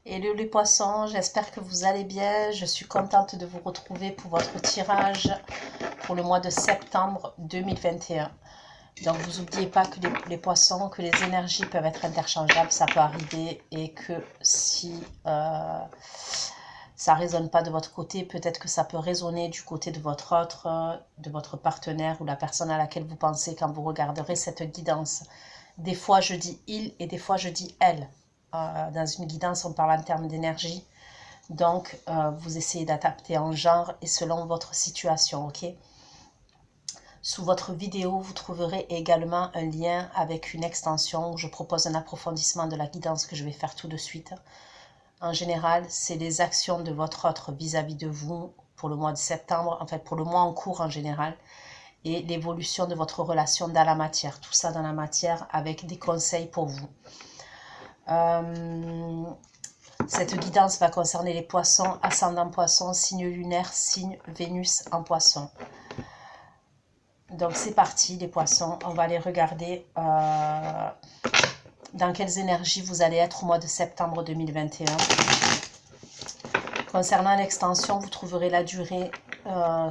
Hello les poissons, j'espère que vous allez bien. Je suis contente de vous retrouver pour votre tirage pour le mois de septembre 2021. Donc vous n'oubliez pas que les poissons, que les énergies peuvent être interchangeables, ça peut arriver, et que si ça ne résonne pas de votre côté, peut-être que ça peut résonner du côté de votre autre, de votre partenaire ou la personne à laquelle vous pensez quand vous regarderez cette guidance. Des fois je dis il et des fois je dis elle. Dans une guidance, on parle en termes d'énergie. Donc, vous essayez d'adapter en genre et selon votre situation, ok? Sous votre vidéo, vous trouverez également un lien avec une extension où je propose un approfondissement de la guidance que je vais faire tout de suite. En général, c'est les actions de votre autre vis-à-vis de vous pour le mois de septembre, en fait pour le mois en cours en général, et l'évolution de votre relation dans la matière. Tout ça dans la matière avec des conseils pour vous. Cette guidance va concerner les poissons, ascendant poisson, signe lunaire, signe Vénus en poisson. Donc c'est parti les poissons, on va aller regarder dans quelles énergies vous allez être au mois de septembre 2021. Concernant l'extension, vous trouverez la durée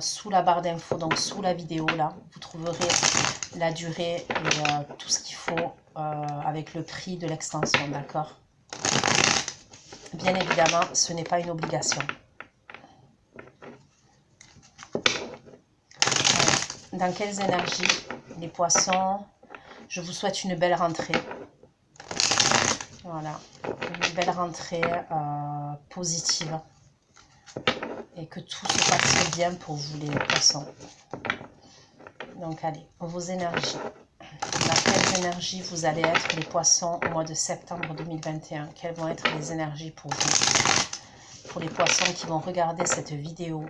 sous la barre d'infos, donc sous la vidéo là. Vous trouverez la durée et tout ce qu'il faut avec le prix de l'extension, d'accord? Bien évidemment, ce n'est pas une obligation. Dans quelles énergies, les poissons, je vous souhaite une belle rentrée. Voilà, une belle rentrée positive. Et que tout se passe bien pour vous les poissons. Donc allez, vos énergies. Dans quelles énergies vous allez être les poissons au mois de septembre 2021? Quelles vont être les énergies pour vous? Pour les poissons qui vont regarder cette vidéo.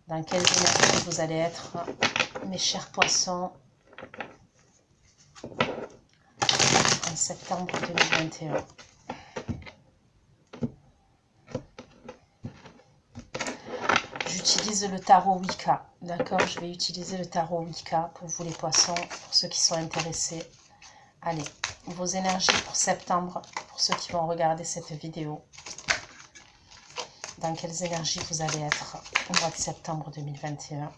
Dans quelles énergies vous allez être, mes chers poissons, en septembre 2021? J'utilise le tarot Wicca, d'accord? Je vais utiliser le tarot Wicca pour vous les poissons, pour ceux qui sont intéressés. Allez, vos énergies pour septembre, pour ceux qui vont regarder cette vidéo. Dans quelles énergies vous allez être au mois de septembre 2021?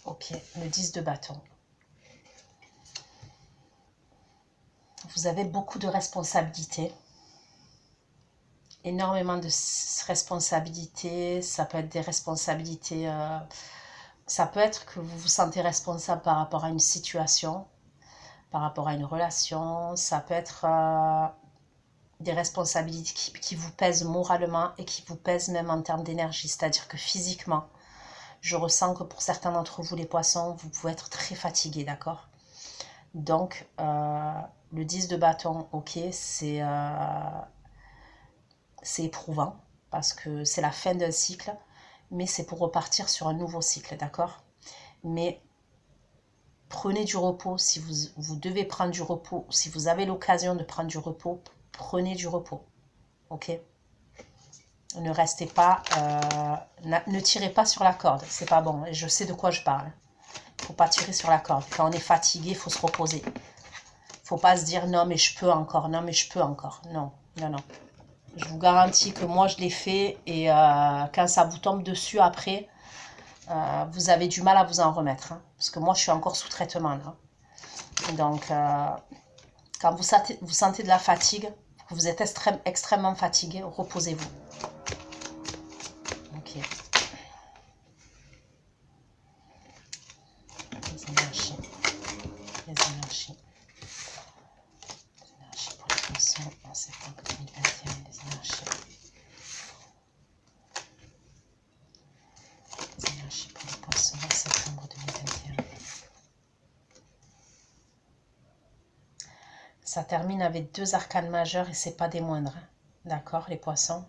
Ok, le 10 de bâton. Vous avez beaucoup de responsabilités. Énormément de responsabilités. Ça peut être des responsabilités... ça peut être que vous vous sentez responsable par rapport à une situation, par rapport à une relation. Ça peut être... des responsabilités qui vous pèsent moralement et qui vous pèsent même en termes d'énergie, c'est-à-dire que physiquement, je ressens que pour certains d'entre vous les poissons, vous pouvez être très fatigués, d'accord? Donc, le 10 de bâton, ok, c'est éprouvant, parce que c'est la fin d'un cycle, mais c'est pour repartir sur un nouveau cycle, d'accord? Mais prenez du repos, si vous devez prendre du repos, si vous avez l'occasion de prendre du repos, prenez du repos, ok? Ne restez pas, ne tirez pas sur la corde, c'est pas bon, je sais de quoi je parle. Il ne faut pas tirer sur la corde. Quand on est fatigué, il faut se reposer. Il ne faut pas se dire non mais je peux encore, non mais je peux encore. Non, non, non. Je vous garantis que moi je l'ai fait et quand ça vous tombe dessus après, vous avez du mal à vous en remettre. Hein, parce que moi je suis encore sous traitement là. Donc quand vous sentez de la fatigue, que vous êtes extrêmement fatigué, reposez-vous. Ok. Les énergies. Les énergies. Les énergies pour les poissons en septembre 2021. Les énergies. Les énergies pour les poissons en septembre 2021. Ça termine avec 2 arcanes majeures et c'est pas des moindres. Hein. D'accord, les poissons?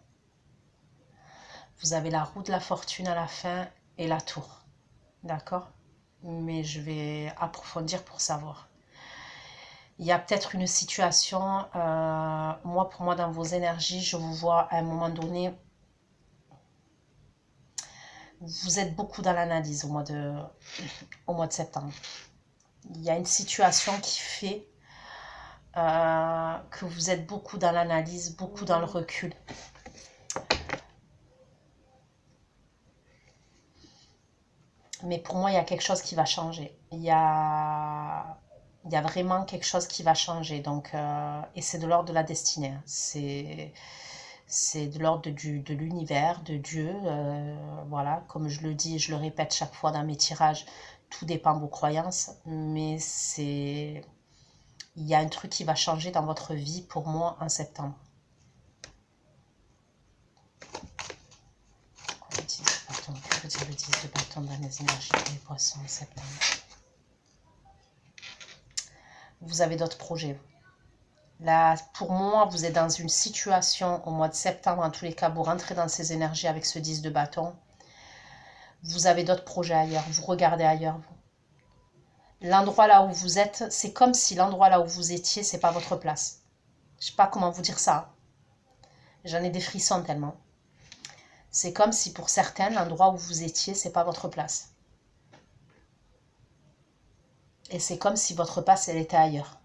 Vous avez la roue de la fortune à la fin et la tour. D'accord? Mais je vais approfondir pour savoir. Il y a peut-être une situation, pour moi, dans vos énergies, je vous vois à un moment donné, vous êtes beaucoup dans l'analyse au mois de septembre. Il y a une situation qui fait que vous êtes beaucoup dans l'analyse, beaucoup dans le recul. Mais pour moi, il y a quelque chose qui va changer. Il y a vraiment quelque chose qui va changer. Donc, et c'est de l'ordre de la destinée. C'est de l'ordre de l'univers, de Dieu. Voilà, comme je le dis et je le répète chaque fois dans mes tirages, tout dépend de vos croyances. Mais il y a un truc qui va changer dans votre vie pour moi en septembre. Que veut dire le 10 de bâton dans les énergies des poissons en septembre? Vous avez d'autres projets. Là, pour moi, vous êtes dans une situation au mois de septembre, en tous les cas, vous rentrez dans ces énergies avec ce 10 de bâton. Vous avez d'autres projets ailleurs, vous regardez ailleurs. L'endroit là où vous êtes, c'est comme si l'endroit là où vous étiez, c'est pas votre place. Je sais pas comment vous dire ça. J'en ai des frissons tellement. C'est comme si pour certains, l'endroit où vous étiez, c'est pas votre place. Et c'est comme si votre place, elle était ailleurs.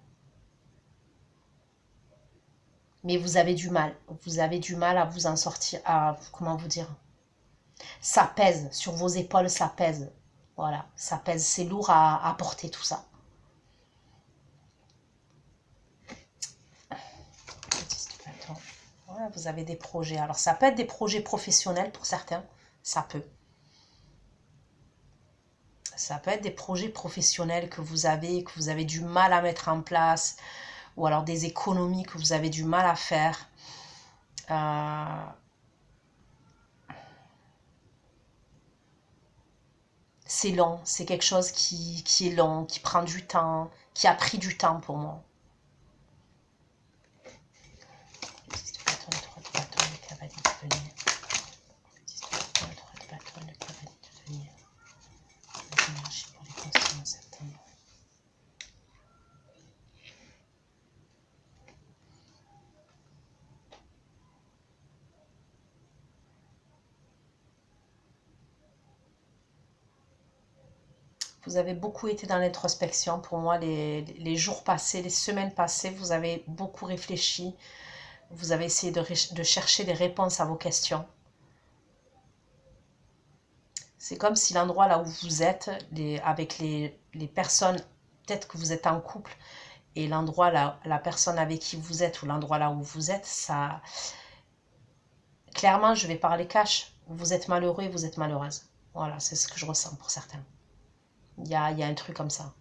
Mais vous avez du mal. Vous avez du mal à vous en sortir, à, comment vous dire, ça pèse, sur vos épaules, ça pèse. Voilà, ça pèse, c'est lourd à porter tout ça. Ouais, vous avez des projets. Alors, ça peut être des projets professionnels pour certains, ça peut. Ça peut être des projets professionnels que vous avez du mal à mettre en place, ou alors des économies que vous avez du mal à faire. C'est long, c'est quelque chose qui est long, qui prend du temps, qui a pris du temps pour moi. Vous avez beaucoup été dans l'introspection. Pour moi, les jours passés, les semaines passées, vous avez beaucoup réfléchi. Vous avez essayé de chercher des réponses à vos questions. C'est comme si l'endroit là où vous êtes, avec les personnes, peut-être que vous êtes en couple, et l'endroit là, la personne avec qui vous êtes, ou l'endroit là où vous êtes, ça... Clairement, je vais parler cash. Vous êtes malheureux et vous êtes malheureuse. Voilà, c'est ce que je ressens pour certains. Il y a un truc comme ça.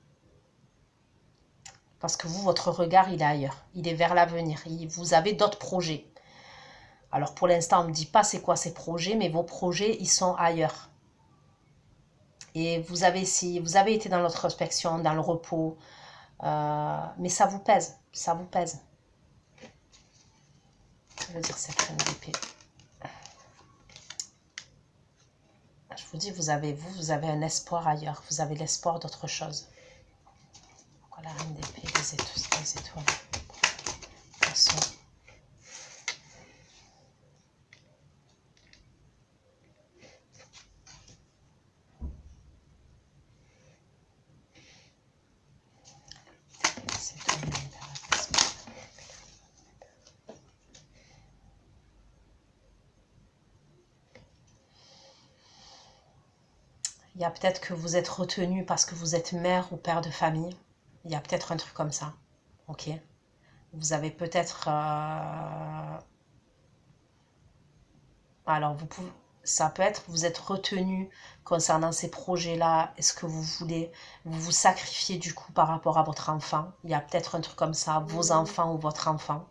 Parce que vous, votre regard, il est ailleurs. Il est vers l'avenir. Vous avez d'autres projets. Alors, pour l'instant, on ne me dit pas c'est quoi ces projets, mais vos projets, ils sont ailleurs. Et vous avez essayé, vous avez été dans l'introspection, dans le repos. Mais ça vous pèse. Ça vous pèse. Je veux dire, cette reine d'épée. Je vous dis, vous avez un espoir ailleurs. Vous avez l'espoir d'autre chose. Pourquoi la reine d'épée, les étoiles. Poisson. Il y a peut-être que vous êtes retenu parce que vous êtes mère ou père de famille. Il y a peut-être un truc comme ça. Ok. Vous avez peut-être... Alors, ça peut être, vous êtes retenu concernant ces projets-là. Est-ce que vous voulez vous sacrifier du coup par rapport à votre enfant? Il y a peut-être un truc comme ça, vos enfants ou votre enfant.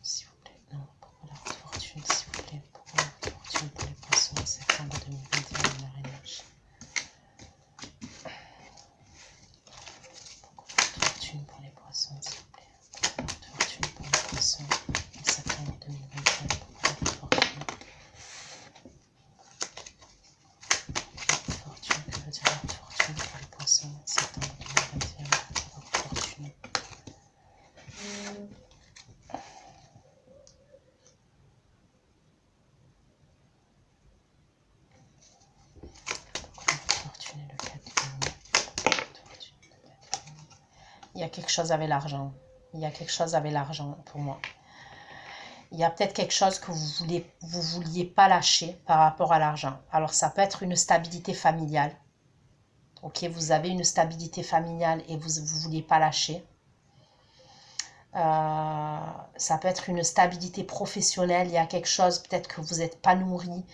S'il vous plaît. Non, pourquoi la fortune, s'il vous plaît? Pourquoi la fortune pour les poissons en septembre 2021 leur énergie? Pourquoi la fortune pour les poissons, s'il vous plaît? Pourquoi la fortune pour les poissons en septembre 2021? Pourquoi la fortune? Fortune, que veut dire la fortune pour les poissons en septembre 2021? Il y a quelque chose avec l'argent. Il y a quelque chose avec l'argent pour moi. Il y a peut-être quelque chose que vous vouliez pas lâcher par rapport à l'argent. Alors, ça peut être une stabilité familiale. Ok, vous avez une stabilité familiale et vous ne vouliez pas lâcher. Ça peut être une stabilité professionnelle. Il y a quelque chose, peut-être que vous n'êtes pas nourri.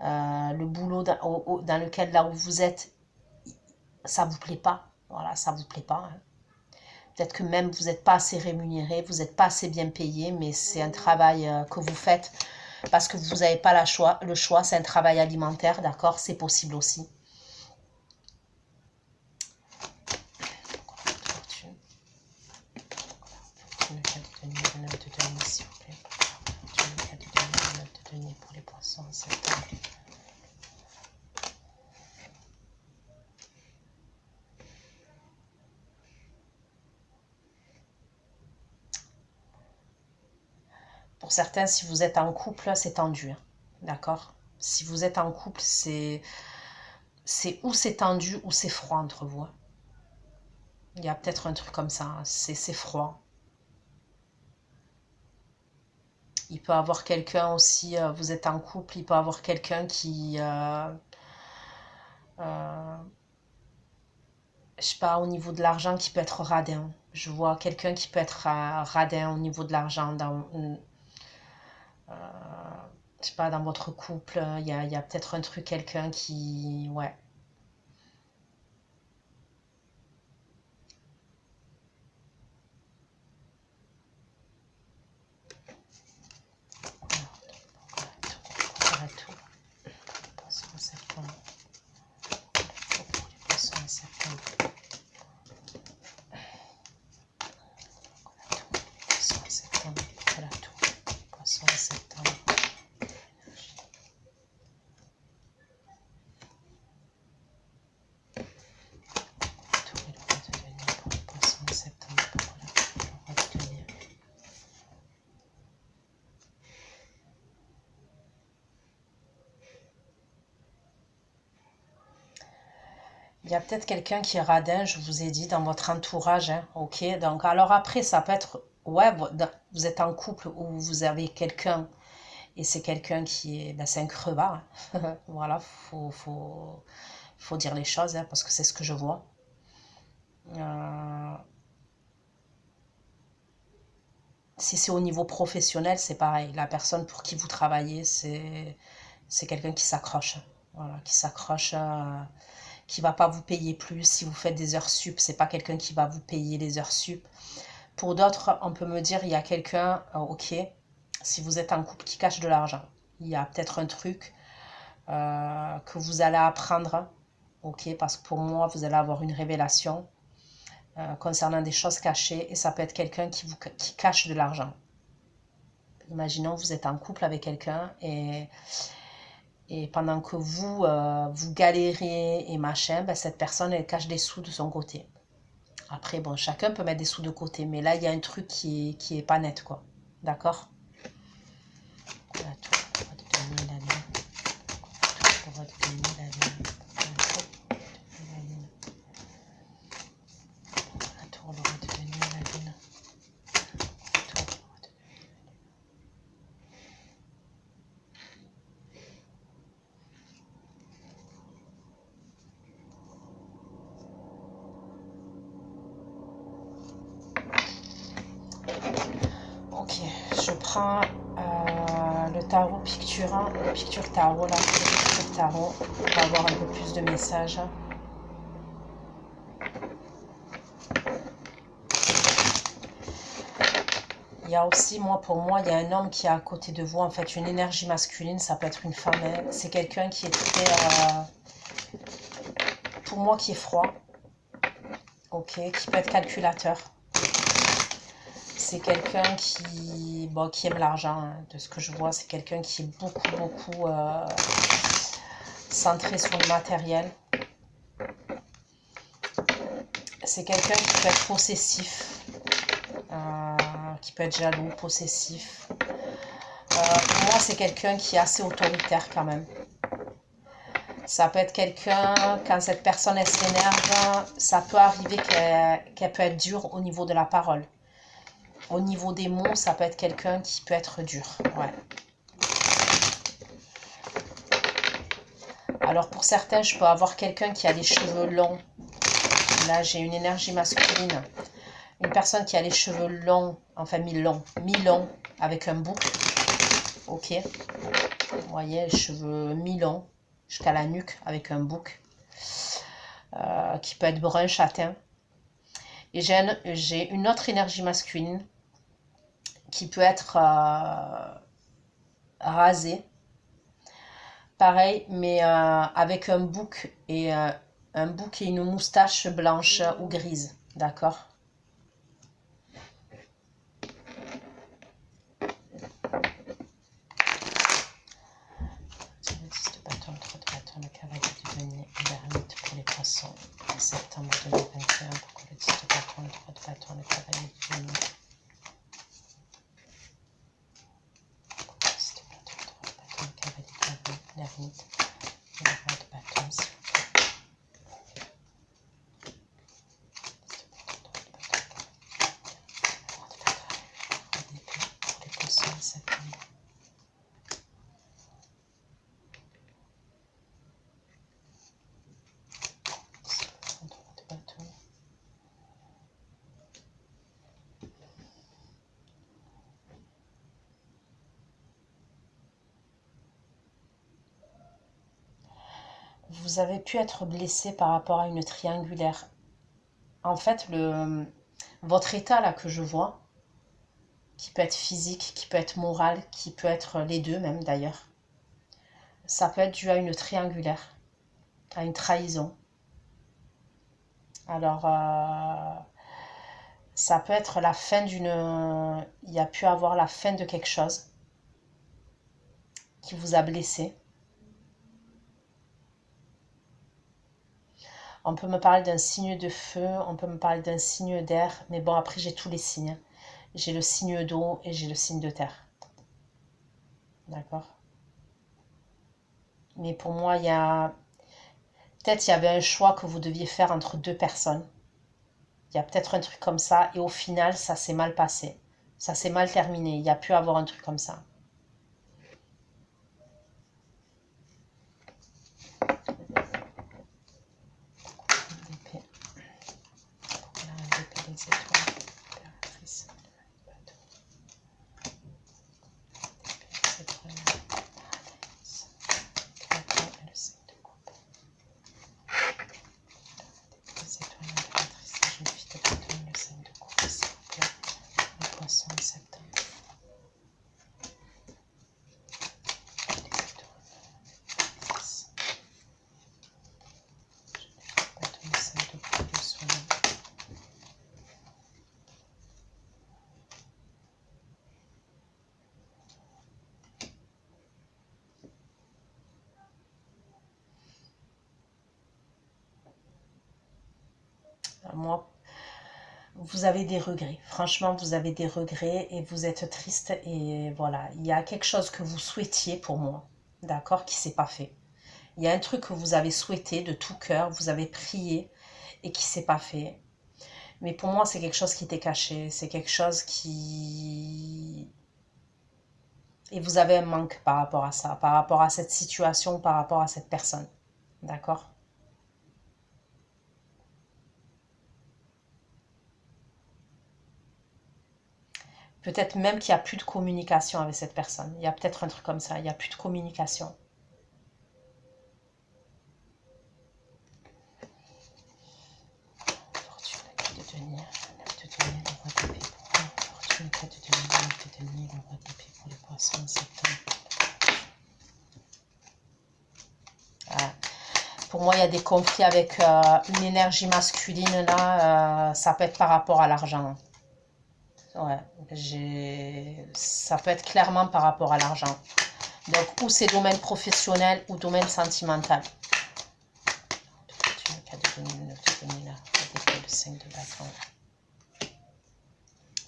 Le boulot dans lequel, là où vous êtes, ça ne vous plaît pas. Voilà, ça ne vous plaît pas. Hein. Peut-être que même vous n'êtes pas assez rémunéré, vous n'êtes pas assez bien payé, mais c'est un travail que vous faites parce que vous n'avez pas le choix. C'est un travail alimentaire, d'accord? C'est possible aussi. Pour les poissons en septembre. Pour certains, si vous êtes en couple, c'est tendu, hein, d'accord? Si vous êtes en couple, c'est ou c'est tendu ou c'est froid entre vous. Hein. Il y a peut-être un truc comme ça, hein. C'est froid. Il peut y avoir quelqu'un aussi, vous êtes en couple, il peut y avoir quelqu'un qui, je sais pas, au niveau de l'argent, qui peut être radin. Je vois quelqu'un qui peut être radin au niveau de l'argent je sais pas, dans votre couple. Il y a peut-être un truc, quelqu'un qui, ouais. Il y a peut-être quelqu'un qui est radin, je vous ai dit, dans votre entourage, hein, ok? Donc, alors après, ça peut être, ouais, vous êtes en couple ou vous avez quelqu'un, et c'est quelqu'un qui est, ben, c'est un crevard, hein. Voilà, faut dire les choses, hein, parce que c'est ce que je vois. Si c'est au niveau professionnel, c'est pareil. La personne pour qui vous travaillez, c'est quelqu'un qui s'accroche. Voilà, qui s'accroche, qui va pas vous payer plus. Si vous faites des heures sup, c'est pas quelqu'un qui va vous payer les heures sup. Pour d'autres, on peut me dire, il y a quelqu'un, ok, si vous êtes en couple qui cache de l'argent, il y a peut-être un truc que vous allez apprendre, ok, parce que pour moi, vous allez avoir une révélation concernant des choses cachées et ça peut être quelqu'un qui cache de l'argent. Imaginons vous êtes en couple avec quelqu'un et pendant que vous, vous galérez et machin, ben, cette personne, elle cache des sous de son côté. Après, bon, chacun peut mettre des sous de côté, mais là, il y a un truc qui est pas net, quoi. D'accord? Ok, je prends le tarot Picture, Picture Tarot, là, Picture Tarot, pour avoir un peu plus de messages. Il y a aussi, pour moi, il y a un homme qui est à côté de vous, en fait, une énergie masculine, ça peut être une femme, c'est quelqu'un qui est très, pour moi, qui est froid, ok, qui peut être calculateur. C'est quelqu'un qui aime l'argent, hein. De ce que je vois, c'est quelqu'un qui est beaucoup centré sur le matériel. C'est quelqu'un qui peut être possessif, qui peut être jaloux, possessif. Pour moi, c'est quelqu'un qui est assez autoritaire quand même. Ça peut être quelqu'un, quand cette personne elle s'énerve, ça peut arriver qu'elle peut être dure au niveau de la parole. Au niveau des mots, ça peut être quelqu'un qui peut être dur. Ouais. Alors pour certains, je peux avoir quelqu'un qui a les cheveux longs. Là, j'ai une énergie masculine. Une personne qui a les cheveux longs, enfin mi-longs, avec un bouc. Ok. Vous voyez, les cheveux mi-longs jusqu'à la nuque avec un bouc. Qui peut être brun châtain. Et j'ai une autre énergie masculine qui peut être rasée. Pareil, mais avec un bouc et une moustache blanche ou grise. D'accord? Le cavalier du denier et l'ermite pour les poissons. En septembre 2021, pourquoi le 10 de bâton, le 3 de bâton, le cavalier du denier. Pourquoi le 10 de bâton, le 3 de bâton, le cavalier du denier, l'ermite et le roi de bâton, s'il vous plaît. Pour les poissons en septembre. Vous avez pu être blessé par rapport à une triangulaire. En fait, votre état là que je vois, qui peut être physique, qui peut être moral, qui peut être les deux même d'ailleurs, ça peut être dû à une triangulaire, à une trahison. Alors, ça peut être la fin d'une... Il y a pu avoir la fin de quelque chose qui vous a blessé. On peut me parler d'un signe de feu, on peut me parler d'un signe d'air, mais bon, après j'ai tous les signes. J'ai le signe d'eau et j'ai le signe de terre. D'accord? Mais pour moi, il y a... Peut-être il y avait un choix que vous deviez faire entre deux personnes. Il y a peut-être un truc comme ça, et au final, ça s'est mal passé. Ça s'est mal terminé. Il y a pu avoir un truc comme ça. Moi, vous avez des regrets. Franchement, vous avez des regrets et vous êtes triste. Et voilà, il y a quelque chose que vous souhaitiez pour moi, d'accord, qui ne s'est pas fait. Il y a un truc que vous avez souhaité de tout cœur, vous avez prié et qui ne s'est pas fait. Mais pour moi, c'est quelque chose qui était caché. C'est quelque chose qui... Et vous avez un manque par rapport à ça, par rapport à cette situation, par rapport à cette personne. D'accord? Peut-être même qu'il n'y a plus de communication avec cette personne. Il y a peut-être un truc comme ça. Il n'y a plus de communication. Fortune, de tenir, le roi d'épée pour moi. Fortune, de tenir, le roi d'épée pour les poissons en septembre. Voilà. Pour moi, il y a des conflits avec une énergie masculine là. Ça peut être par rapport à l'argent. Ouais, ça peut être clairement par rapport à l'argent. Donc, ou c'est domaine professionnel ou domaine sentimental.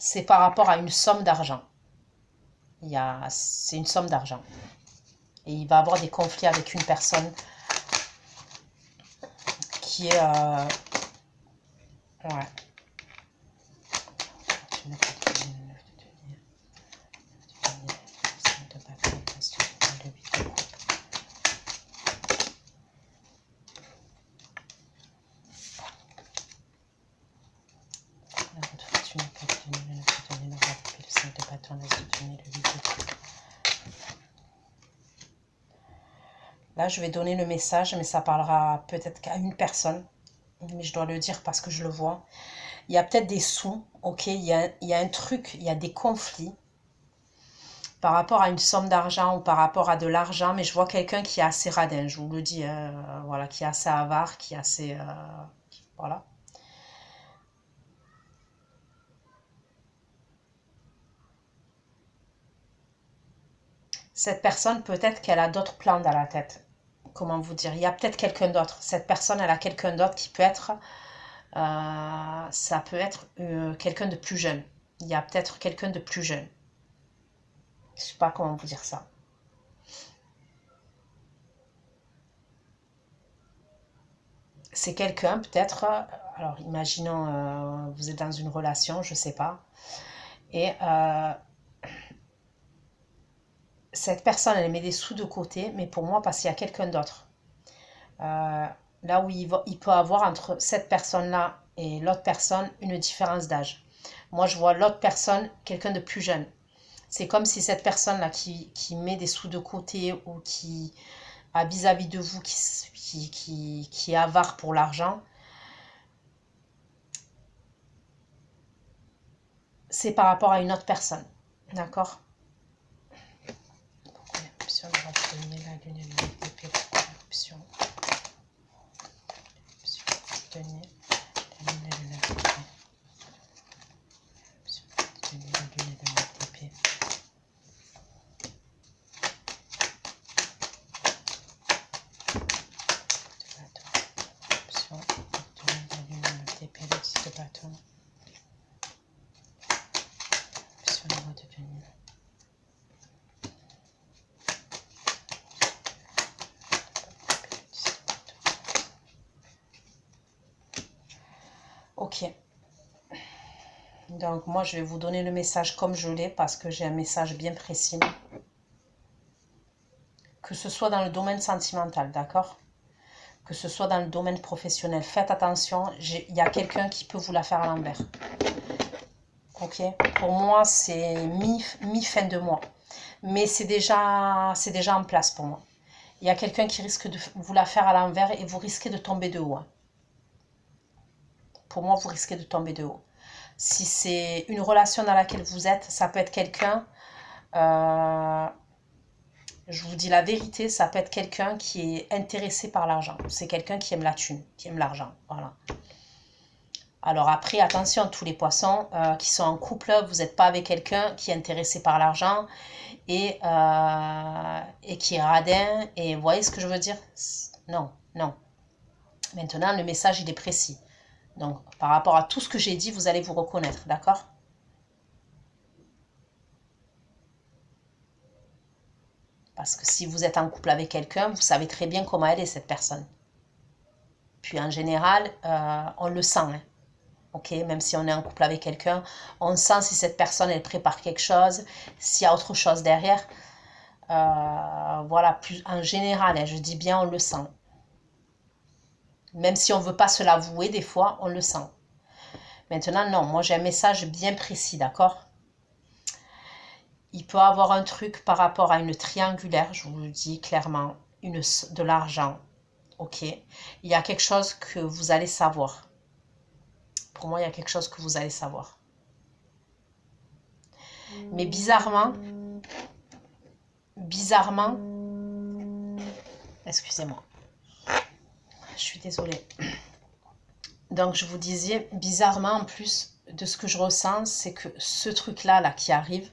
C'est par rapport à une somme d'argent. C'est une somme d'argent. Et il va avoir des conflits avec une personne qui est... ouais. Là, je vais donner le message, mais ça parlera peut-être qu'à une personne. Mais je dois le dire parce que je le vois. Il y a peut-être des sous, ok, il y a un truc, il y a des conflits par rapport à une somme d'argent ou par rapport à de l'argent, mais je vois quelqu'un qui est assez radin, je vous le dis, voilà, qui est assez avare, qui est assez... voilà. Cette personne, peut-être qu'elle a d'autres plans dans la tête. Comment vous dire? Il y a peut-être quelqu'un d'autre. Cette personne, elle a quelqu'un d'autre qui peut être... ça peut être quelqu'un de plus jeune. Il y a peut-être quelqu'un de plus jeune. Je sais pas comment vous dire ça. C'est quelqu'un peut-être, alors imaginons vous êtes dans une relation, je sais pas, et cette personne elle met des sous de côté, mais pour moi parce qu'il y a quelqu'un d'autre. Là où il peut avoir entre cette personne-là et l'autre personne une différence d'âge. Moi je vois l'autre personne, quelqu'un de plus jeune. C'est comme si cette personne-là qui met des sous de côté ou qui a vis-à-vis de vous, qui est avare pour l'argent, c'est par rapport à une autre personne. D'accord? Pourquoi l'éruption de la lune et l'unité? Pourquoi l'éruption? La lune et l'unité. La lune et l'unité. Ok. Donc moi je vais vous donner le message comme je l'ai parce que j'ai un message bien précis. Que ce soit dans le domaine sentimental, d'accord? Que ce soit dans le domaine professionnel, faites attention, il y a quelqu'un qui peut vous la faire à l'envers. Ok? Pour moi c'est mi-fin de mois. Mais c'est déjà en place pour moi. Il y a quelqu'un qui risque de vous la faire à l'envers et vous risquez de tomber de haut. Pour moi, vous risquez de tomber de haut. Si c'est une relation dans laquelle vous êtes, ça peut être quelqu'un, je vous dis la vérité, ça peut être quelqu'un qui est intéressé par l'argent. C'est quelqu'un qui aime la thune, qui aime l'argent. Voilà. Alors après, attention, tous les poissons qui sont en couple, vous n'êtes pas avec quelqu'un qui est intéressé par l'argent et qui est radin. Et vous voyez ce que je veux dire? Non, non. Maintenant, le message, il est précis. Donc, par rapport à tout ce que j'ai dit, vous allez vous reconnaître, d'accord? Parce que si vous êtes en couple avec quelqu'un, vous savez très bien comment elle est, cette personne. Puis en général, on le sent, hein. Ok, même si on est en couple avec quelqu'un, on sent si cette personne, elle prépare quelque chose, s'il y a autre chose derrière. Voilà, plus en général, hein, je dis bien on le sent. Même si on ne veut pas se l'avouer, des fois, on le sent. Maintenant, non, moi j'ai un message bien précis, d'accord? Il peut avoir un truc par rapport à une triangulaire, je vous le dis clairement, de l'argent, ok? Il y a quelque chose que vous allez savoir. Pour moi, il y a quelque chose que vous allez savoir. Mais bizarrement, excusez-moi, je suis désolée. Donc, je vous disais, bizarrement, en plus de ce que je ressens, c'est que ce truc-là, là, qui arrive,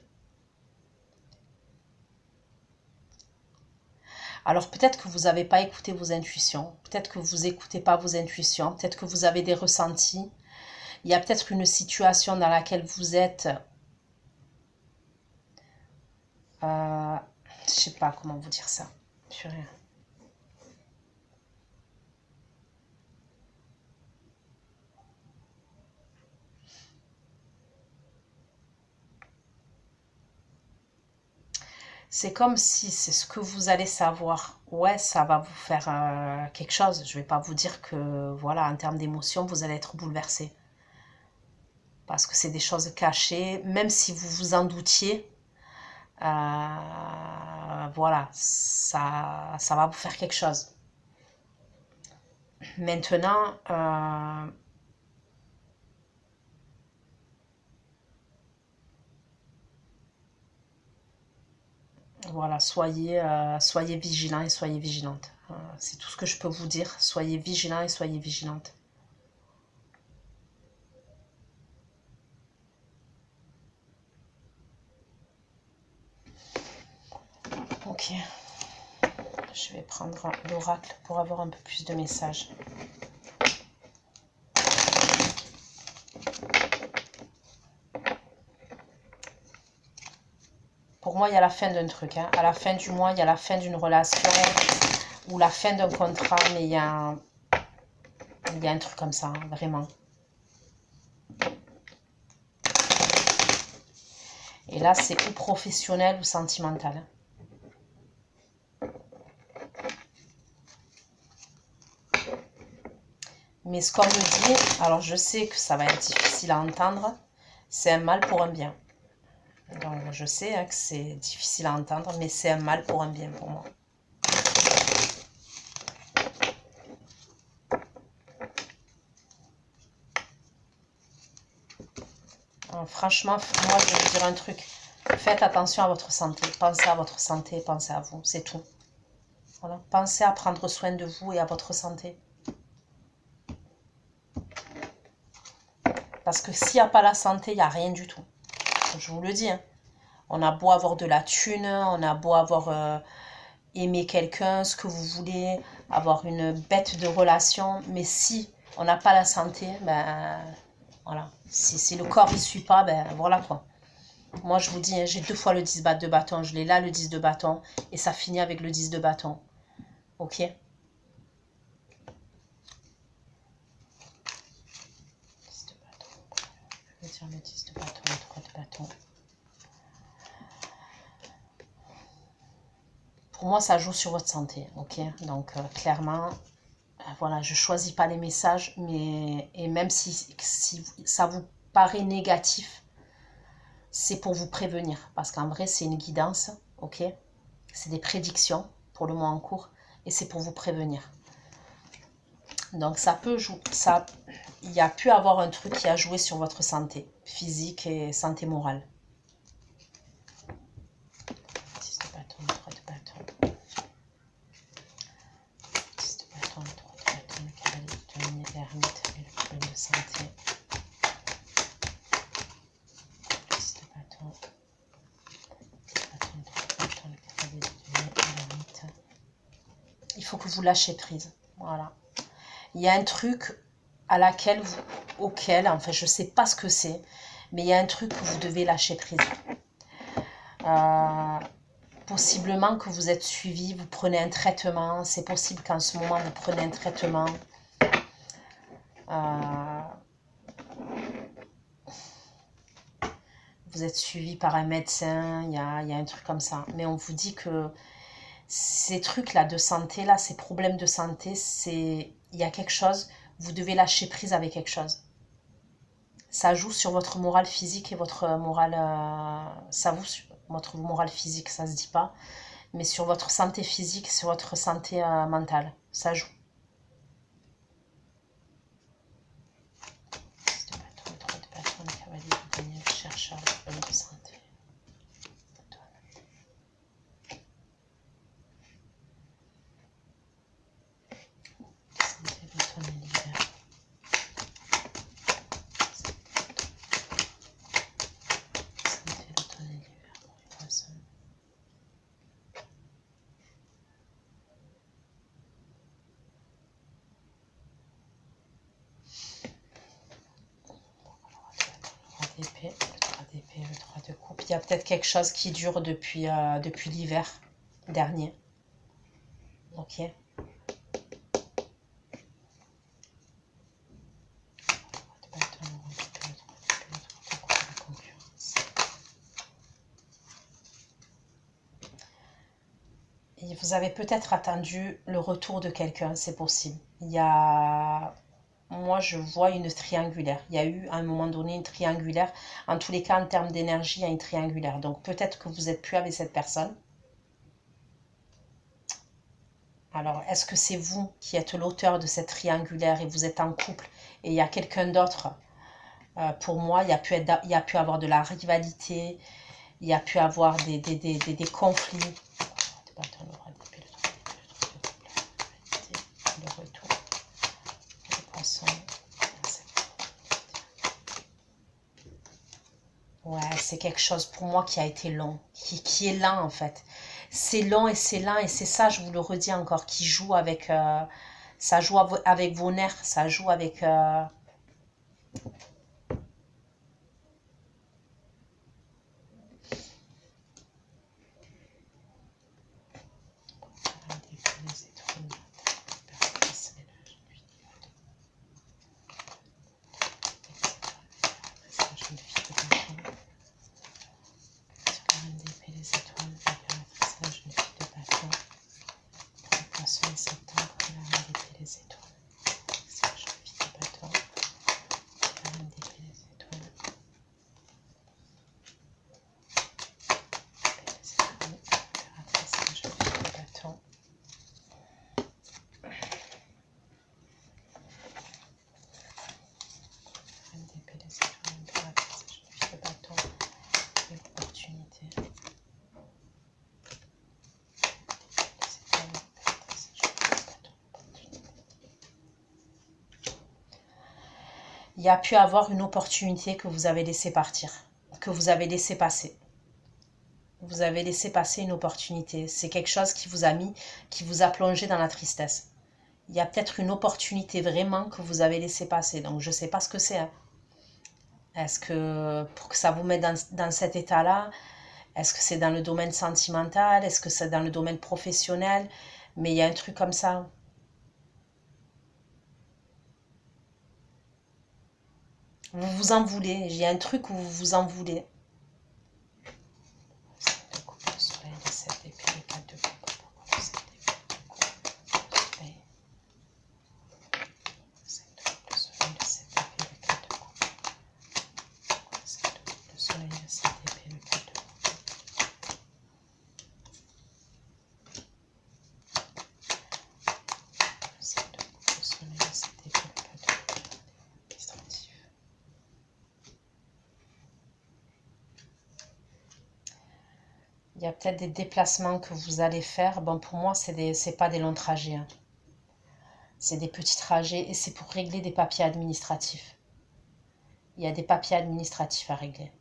alors peut-être que vous n'avez pas écouté vos intuitions, peut-être que vous n'écoutez pas vos intuitions, peut-être que vous avez des ressentis. Il y a peut-être une situation dans laquelle vous êtes, je sais pas comment vous dire ça. Purée. C'est comme si c'est ce que vous allez savoir. Ouais, ça va vous faire quelque chose. Je vais pas vous dire que, voilà, en termes d'émotion, vous allez être bouleversé. Parce que c'est des choses cachées. Même si vous vous en doutiez, voilà, ça va vous faire quelque chose. Maintenant, voilà, soyez vigilants et soyez vigilantes. C'est tout ce que je peux vous dire. Soyez vigilants et soyez vigilantes. Ok. Je vais prendre l'oracle pour avoir un peu plus de messages. Pour moi, il y a la fin d'un truc. Hein. À la fin du mois, il y a la fin d'une relation ou la fin d'un contrat, mais il y a un truc comme ça, hein, vraiment. Et là, c'est ou professionnel ou sentimental. Mais ce qu'on me dit, alors je sais que ça va être difficile à entendre, c'est un mal pour un bien. Donc je sais hein, que c'est difficile à entendre, mais c'est un mal pour un bien pour moi. Alors, franchement, moi je vais vous dire un truc. Faites attention à votre santé. Pensez à votre santé, pensez à vous, c'est tout. Voilà. Pensez à prendre soin de vous et à votre santé. Parce que s'il n'y a pas la santé, il n'y a rien du tout. Je vous le dis. Hein. On a beau avoir de la thune, on a beau avoir aimé quelqu'un, ce que vous voulez, avoir une bête de relation. Mais si on n'a pas la santé, ben voilà. Si le corps ne suit pas, ben voilà quoi. Moi je vous dis, hein, j'ai 2 fois le 10 de bâton. Je l'ai là le 10 de bâton. Et ça finit avec le 10 de bâton. Ok? 10 de bâton. Je vais dire le 10 de bâton, le 3 de bâton. Pour moi, ça joue sur votre santé, ok? Donc, clairement, voilà, je choisis pas les messages, mais et même si ça vous paraît négatif, c'est pour vous prévenir. Parce qu'en vrai, c'est une guidance, ok? C'est des prédictions pour le mois en cours, et c'est pour vous prévenir. Donc, ça peut jouer, il y a pu avoir un truc qui a joué sur votre santé physique et santé morale. 10 de bâton, 3 de bâton. 10 de bâton, 3 de bâton, le cavalier de denier, l'ermite et le problème de santé. 10 de bâton, 3 de bâton, le cavalier de denier et l'ermite. Il faut que vous lâchez prise. Voilà. Il y a un truc auquel, enfin je sais pas ce que c'est, mais il y a un truc que vous devez lâcher prise. Possiblement que vous êtes suivi, vous prenez un traitement, c'est possible qu'en ce moment vous prenez un traitement. Vous êtes suivi par un médecin, il y a un truc comme ça. Mais on vous dit que ces trucs-là de santé, là, ces problèmes de santé, il y a quelque chose, vous devez lâcher prise avec quelque chose. Ça joue sur votre morale physique et votre morale... votre morale physique, ça se dit pas. Mais sur votre santé physique, sur votre santé mentale, ça joue. Chercheur, le problème de santé. Santé, l'automne et l'hiver. Santé, l'automne et l'hiver pour les poissons. Le 3 d'épée, le 3 d'épée, le 3 de coupe. Il y a peut-être quelque chose qui dure depuis l'hiver dernier. Ok. vous avez peut-être attendu le retour de quelqu'un, c'est possible. Il y a... Moi, je vois une triangulaire. Il y a eu à un moment donné une triangulaire. En tous les cas, en termes d'énergie, il y a une triangulaire. Donc peut-être que vous n'êtes plus avec cette personne. Alors, est-ce que c'est vous qui êtes l'auteur de cette triangulaire et vous êtes en couple et il y a quelqu'un d'autre? Pour moi, il y a pu avoir de la rivalité, il y a pu avoir des conflits. Le retour des poissons. Ouais, c'est quelque chose pour moi qui a été long, qui est lent en fait. C'est long et c'est lent et c'est ça, je vous le redis encore, qui joue avec... ça joue avec vos nerfs, ça joue avec... Il y a pu avoir une opportunité que vous avez laissé partir, que vous avez laissé passer. Vous avez laissé passer une opportunité. C'est quelque chose qui vous a mis, qui vous a plongé dans la tristesse. Il y a peut-être une opportunité vraiment que vous avez laissé passer. Donc, je ne sais pas ce que c'est. Hein. Est-ce que, pour que ça vous mette dans cet état-là, est-ce que c'est dans le domaine sentimental? Est-ce que c'est dans le domaine professionnel? Mais il y a un truc comme ça. Vous vous en voulez. Il y a un truc où vous vous en voulez. Il y a peut-être des déplacements que vous allez faire. Bon, pour moi, c'est pas des longs trajets. Hein. C'est des petits trajets et c'est pour régler des papiers administratifs. Il y a des papiers administratifs à régler.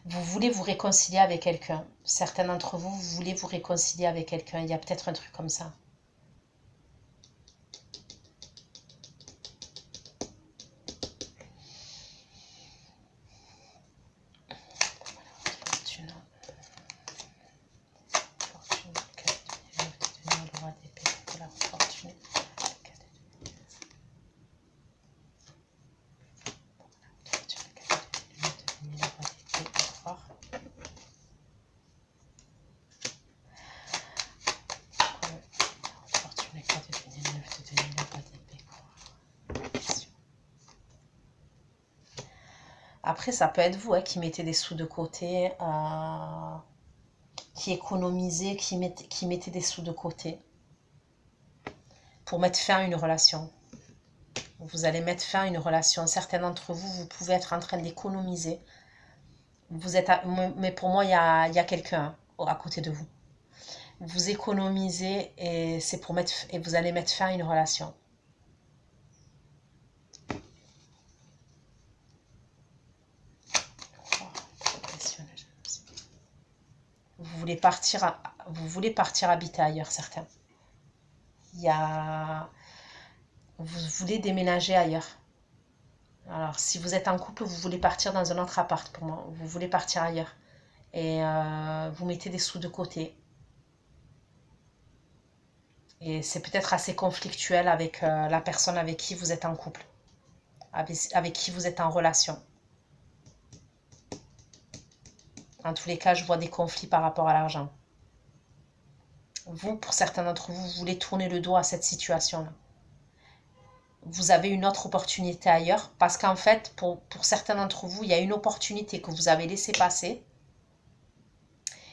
Vous voulez vous réconcilier avec quelqu'un. Certains d'entre vous, vous voulez vous réconcilier avec quelqu'un. Il y a peut-être un truc comme ça. Après, ça peut être vous qui mettez des sous de côté, qui économisez, qui mettez des sous de côté pour mettre fin à une relation. Vous allez mettre fin à une relation. Certains d'entre vous, vous pouvez être en train d'économiser. Mais pour moi, il y a quelqu'un à côté de vous. Vous économisez et c'est pour et vous allez mettre fin à une relation. Vous voulez partir habiter ailleurs, certains. Vous voulez déménager ailleurs. Alors, si vous êtes en couple, vous voulez partir dans un autre appart pour moi. Vous voulez partir ailleurs. Et vous mettez des sous de côté. Et c'est peut-être assez conflictuel avec la personne avec qui vous êtes en couple. avec qui vous êtes en relation. En tous les cas, je vois des conflits par rapport à l'argent. Vous, pour certains d'entre vous, vous voulez tourner le dos à cette situation-là. Vous avez une autre opportunité ailleurs, parce qu'en fait, pour certains d'entre vous, il y a une opportunité que vous avez laissée passer,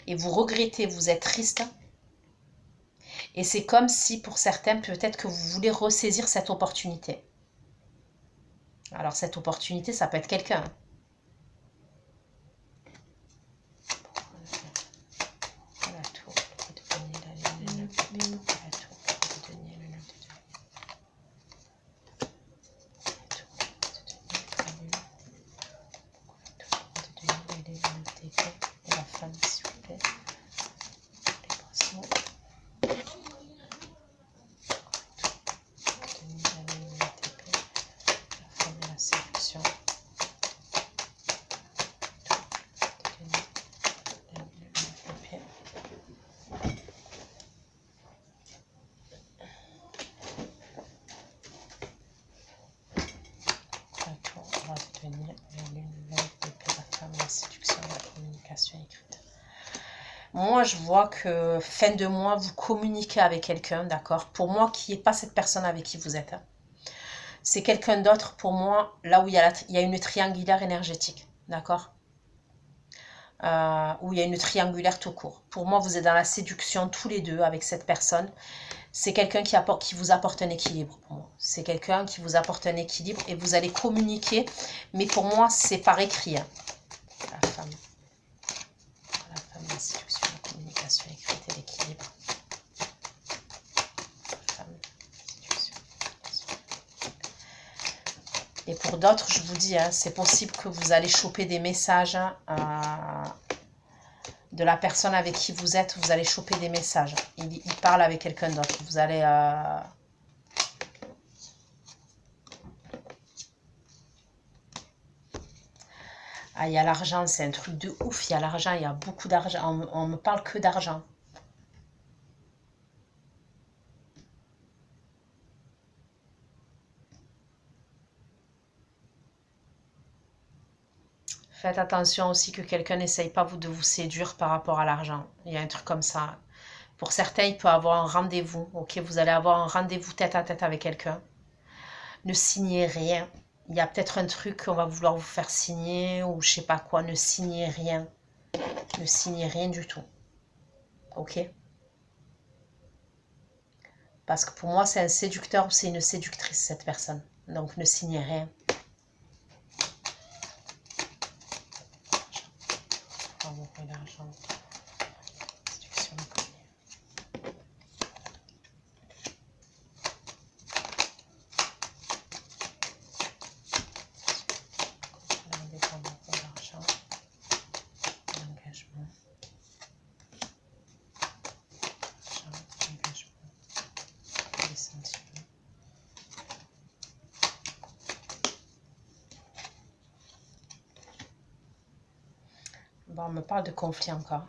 et vous regrettez, vous êtes triste, et c'est comme si, pour certains, peut-être que vous voulez ressaisir cette opportunité. Alors, cette opportunité, ça peut être quelqu'un. Moi, je vois que fin de mois, vous communiquez avec quelqu'un, d'accord? Pour moi, qui n'est pas cette personne avec qui vous êtes. Hein. C'est quelqu'un d'autre, pour moi, là où il y a une triangulaire énergétique, d'accord? Où il y a une triangulaire tout court. Pour moi, vous êtes dans la séduction tous les deux avec cette personne. C'est quelqu'un qui vous apporte un équilibre pour moi. C'est quelqu'un qui vous apporte un équilibre et vous allez communiquer. Mais pour moi, c'est par écrit. Hein. La femme, la séduction, la communication écrite et l'équilibre. Et pour d'autres, je vous dis, hein, c'est possible que vous allez choper des messages de la personne avec qui vous êtes. Vous allez choper des messages. Il parle avec quelqu'un d'autre. Vous allez... Ah, il y a l'argent, c'est un truc de ouf. Il y a l'argent, il y a beaucoup d'argent. On me parle que d'argent. Faites attention aussi que quelqu'un n'essaye pas de vous séduire par rapport à l'argent. Il y a un truc comme ça. Pour certains, il peut avoir un rendez-vous. Ok, vous allez avoir un rendez-vous tête à tête avec quelqu'un. Ne signez rien. Il y a peut-être un truc qu'on va vouloir vous faire signer ou je sais pas quoi. Ne signez rien. Ne signez rien du tout. Ok? Parce que pour moi, c'est un séducteur ou c'est une séductrice, cette personne. Donc, ne signez rien. L'argent. Séduction. L'indépendance de l'argent. L'engagement. L'engagement. Les sentiments. Bon, on me parle de conflit encore.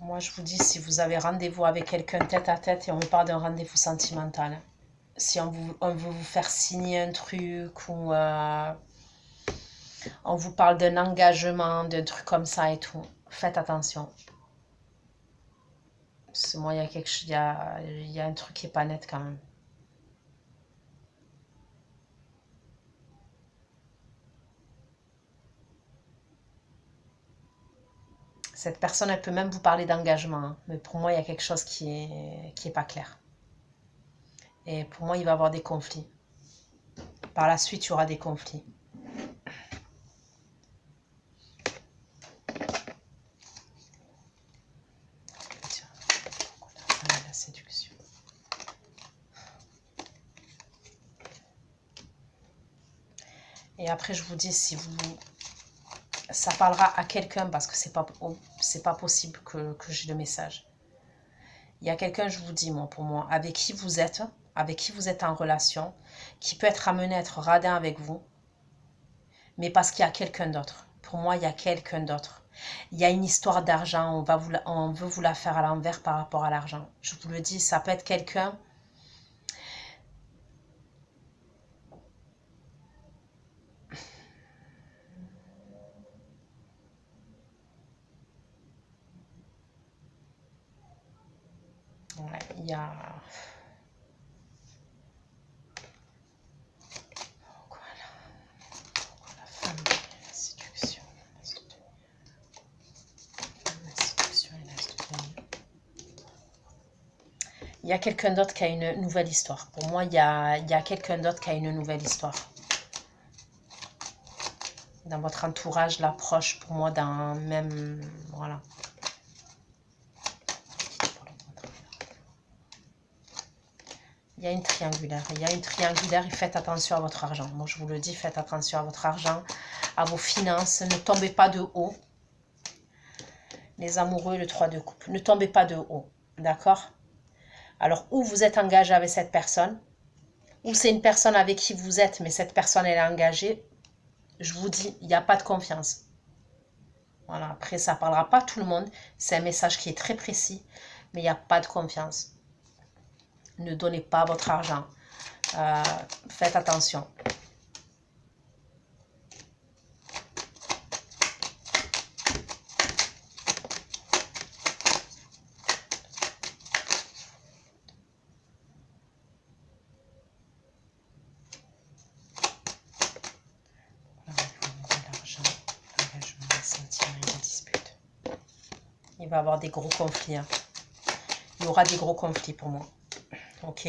Moi, je vous dis, si vous avez rendez-vous avec quelqu'un tête à tête et on me parle d'un rendez-vous sentimental, si on veut vous faire signer un truc ou on vous parle d'un engagement, d'un truc comme ça et tout, faites attention. Parce que moi, il y a quelque chose, il y a un truc qui n'est pas net quand même. Cette personne, elle peut même vous parler d'engagement, hein, mais pour moi, il y a quelque chose qui est pas clair. Et pour moi, il va y avoir des conflits. Par la suite, il y aura des conflits. La séduction. Et après, je vous dis, si vous... Ça parlera à quelqu'un parce que c'est pas possible que j'ai le message. Il y a quelqu'un, je vous dis, moi, pour moi, avec qui vous êtes en relation, qui peut être amené à être radin avec vous, mais parce qu'il y a quelqu'un d'autre. Pour moi, il y a quelqu'un d'autre. Il y a une histoire d'argent, on veut vous la faire à l'envers par rapport à l'argent. Je vous le dis, ça peut être quelqu'un... Ouais, il y a... Il y a quelqu'un d'autre qui a une nouvelle histoire. Pour moi, il y a quelqu'un d'autre qui a une nouvelle histoire. Dans votre entourage, l'approche, pour moi, dans même... Voilà. Il y a une triangulaire. Il y a une triangulaire et faites attention à votre argent. Moi, je vous le dis, faites attention à votre argent, à vos finances. Ne tombez pas de haut. Les amoureux, le 3 de coupe. Ne tombez pas de haut. D'accord? Alors, ou vous êtes engagé avec cette personne, ou c'est une personne avec qui vous êtes, mais cette personne, elle est engagée. Je vous dis, il n'y a pas de confiance. Voilà, après, ça ne parlera pas à tout le monde. C'est un message qui est très précis, mais il n'y a pas de confiance. Ne donnez pas votre argent. Faites attention. Il va y avoir des gros conflits. Hein. Il y aura des gros conflits pour moi. Ok,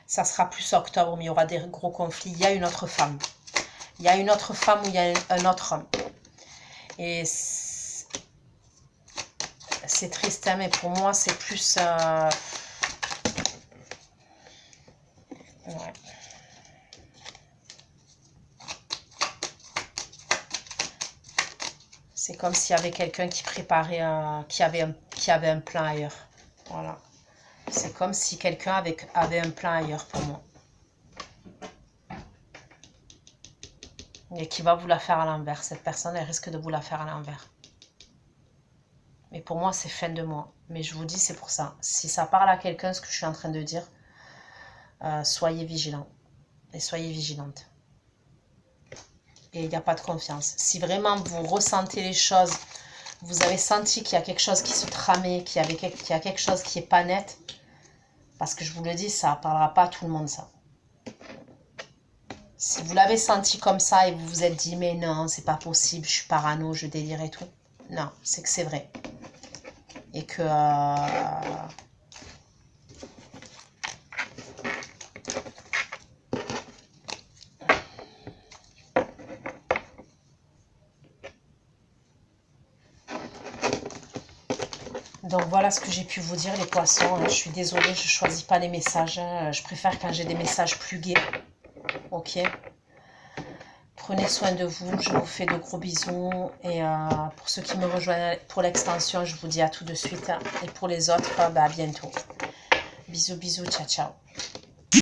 ça sera plus octobre, mais il y aura des gros conflits. Il y a une autre femme. Il y a une autre femme ou il y a un autre homme. Et c'est triste, hein, mais pour moi, c'est plus... Ouais. C'est comme s'il y avait quelqu'un qui préparait, qui avait un plan ailleurs. Voilà. C'est comme si quelqu'un avait un plan ailleurs pour moi. Et qui va vous la faire à l'envers. Cette personne, elle risque de vous la faire à l'envers. Mais pour moi, c'est fin de mois. Mais je vous dis, c'est pour ça. Si ça parle à quelqu'un, ce que je suis en train de dire, soyez vigilants. Et soyez vigilantes. Et il n'y a pas de confiance. Si vraiment vous ressentez les choses, vous avez senti qu'il y a quelque chose qui se tramait, qu'il y a quelque chose qui n'est pas net, parce que je vous le dis, ça ne parlera pas à tout le monde, ça. Si vous l'avez senti comme ça et vous vous êtes dit, mais non, c'est pas possible, je suis parano, je délire et tout. Non, c'est que c'est vrai. Et que... Donc voilà ce que j'ai pu vous dire les poissons. Je suis désolée, je ne choisis pas les messages. Je préfère quand j'ai des messages plus gais. Ok. Prenez soin de vous. Je vous fais de gros bisous. Et pour ceux qui me rejoignent pour l'extension, je vous dis à tout de suite. Et pour les autres, à bientôt. Bisous, bisous. Ciao, ciao.